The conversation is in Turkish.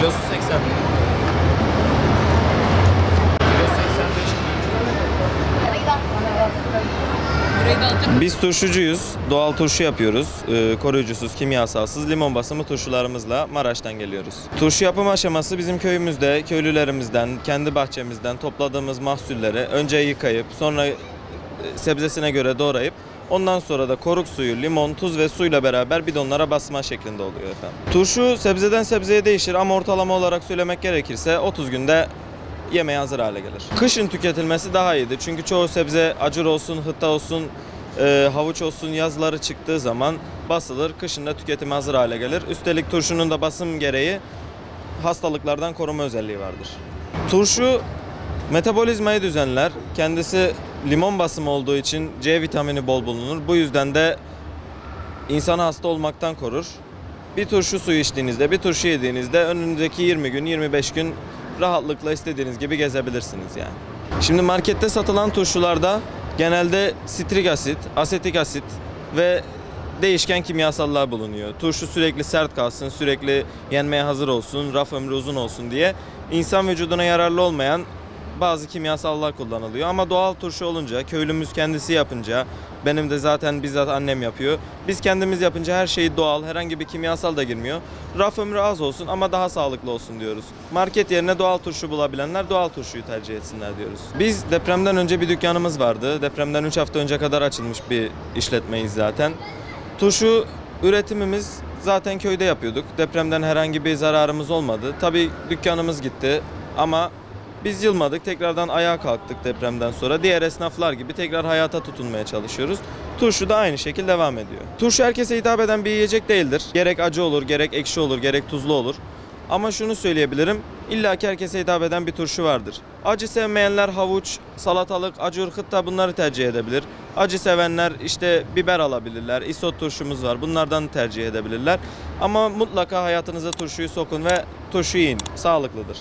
Kilosu 80. Kilosu 85. Biz turşucuyuz. Doğal turşu yapıyoruz. Koruyucusuz, kimyasalsız, limon basımı turşularımızla Maraş'tan geliyoruz. Turşu yapım aşaması bizim köyümüzde, köylülerimizden, kendi bahçemizden topladığımız mahsulleri önce yıkayıp, sonra sebzesine göre doğrayıp, ondan sonra da koruk suyu, limon, tuz ve suyla beraber bidonlara basma şeklinde oluyor efendim. Turşu sebzeden sebzeye değişir ama ortalama olarak söylemek gerekirse 30 günde yemeğe hazır hale gelir. Kışın tüketilmesi daha iyidir çünkü çoğu sebze acur olsun, hıtta olsun, havuç olsun yazları çıktığı zaman basılır, kışın da tüketime hazır hale gelir. Üstelik turşunun da basım gereği hastalıklardan koruma özelliği vardır. Turşu metabolizmayı düzenler. Kendisi limon basımı olduğu için C vitamini bol bulunur. Bu yüzden de insanı hasta olmaktan korur. Bir turşu suyu içtiğinizde, bir turşu yediğinizde önünüzdeki 20 gün, 25 gün rahatlıkla istediğiniz gibi gezebilirsiniz yani. Şimdi markette satılan turşularda genelde sitrik asit, asetik asit ve değişken kimyasallar bulunuyor. Turşu sürekli sert kalsın, sürekli yenmeye hazır olsun, raf ömrü uzun olsun diye insan vücuduna yararlı olmayan bazı kimyasallar kullanılıyor. Ama doğal turşu olunca, köylümüz kendisi yapınca, benim de zaten bizzat annem yapıyor. Biz kendimiz yapınca her şey doğal, herhangi bir kimyasal da girmiyor. Raf ömrü az olsun ama daha sağlıklı olsun diyoruz. Market yerine doğal turşu bulabilenler doğal turşuyu tercih etsinler diyoruz. Biz depremden önce bir dükkanımız vardı. Depremden 3 hafta önce kadar açılmış bir işletmeyiz zaten. Turşu üretimimiz zaten köyde yapıyorduk. Depremden herhangi bir zararımız olmadı. Tabii dükkanımız gitti ama biz yılmadık, tekrardan ayağa kalktık depremden sonra. Diğer esnaflar gibi tekrar hayata tutunmaya çalışıyoruz. Turşu da aynı şekilde devam ediyor. Turşu herkese hitap eden bir yiyecek değildir. Gerek acı olur, gerek ekşi olur, gerek tuzlu olur. Ama şunu söyleyebilirim, illaki herkese hitap eden bir turşu vardır. Acı sevmeyenler havuç, salatalık, acur, hıtta bunları tercih edebilir. Acı sevenler işte biber alabilirler, isot turşumuz var, bunlardan tercih edebilirler. Ama mutlaka hayatınıza turşuyu sokun ve turşu yiyin, sağlıklıdır.